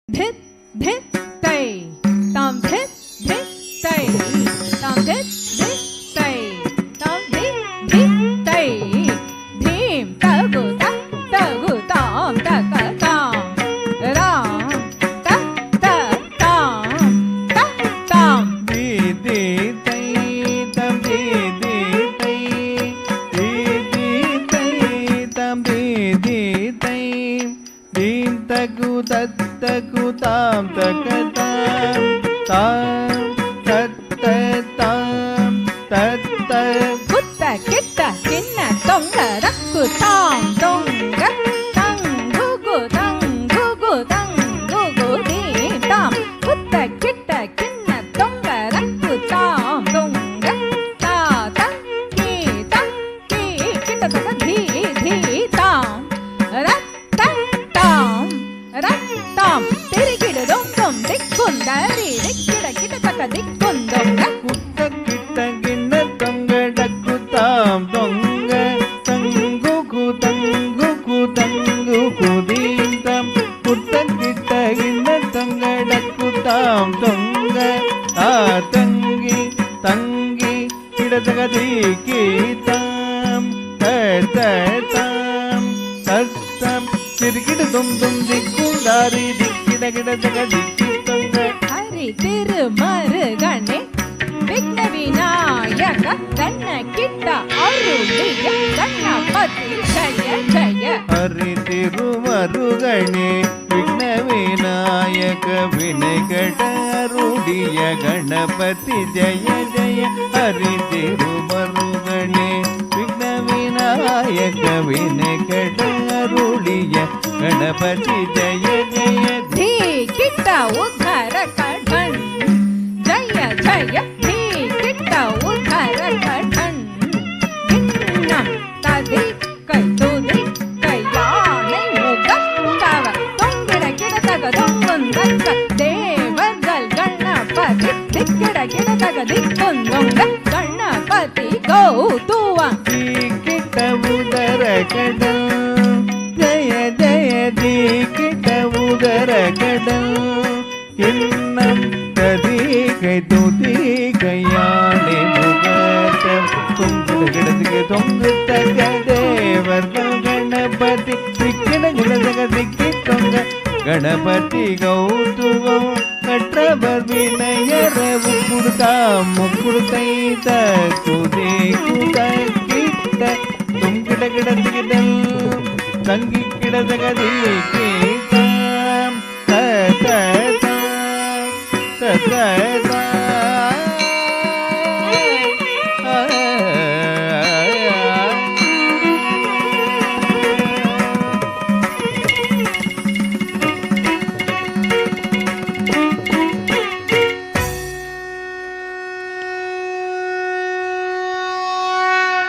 धित धित तै ताम धित धित तै ताम धित धित तै ताम धित धित तै धीम तगु ताम तक ताम राम तक ताम दी दी तै ताम दी दी तै दी दी तै ताम दी दी तै दीम तगु ताम तक ताम तत ताम तत புத்த கிட்ட கிண்ண தொங்க ரக்கு தாம் தொங்க தங்குகு தீ தாம் புத்த கிட்ட கிண்ண தொங்க ரக்கு தாம் தொங்க தா தங்கி கிட்ட தொங்க தீ தாம் ரத்தாம் திரிகிடு தொங்கும் திக்குந்தரி திக்கிட கிட்ட தக்க திக்குந்தொங்க குத்த கிட்ட கிண்ண தொங்க டக்கு தாம் தொங்க தங்குகு தீம் தாம் குத்த கிட்ட கிண்ண தொங்க டக்கு தாம் தொங்க ஆ தங்கி கிடதகதி கீதாம் தாம் தத்தம் திரிகிடு தும் திக்குந்தாரி திக்கிட கிடதகதி கீதங்க ஹரி திருமருகனே விக்ன விநாயக கண்ண கிட்ட அருளிய கணபதி ஜய ஜய ஹரி திருமருகனே விக்ன விநாயக வினைகட அருளிய கணபதி ஜய ஜய ஹரி திருமருகனே விக்ன விநாயக வினைகட அருளிய கணபதி ஜய ஜய धी किट्ट उद्धर कठन जय जय धी किट्ट उद्धर कठन किन्नम तदि कैतुदि कैयाने मुगत्तव தொங்கிட கிடதக தொங்குந்தக்க தேவர்கள் கணபதி திக்கிட கிடதக திக்குந்தொங்க கணபதி கௌதுவ கிட்ட உதர கடல் ஜய ஜய தி கிட்ட உதர கடல் இன்னம் ததி கை துதி கையானே முகத்த தொங்கிட கிடதுக்கு தொங்கு தக தேவர்கள் கணபதி திக்கிட கிடதக திக்கி தொங்க கணபதி கௌதுவம் கற்றவர் வினையர முக்குடுத்தை துதி குத கிட்ட தொங்கிட கிடதுகிடல் தங்கி கிடதகதி கீதாம் த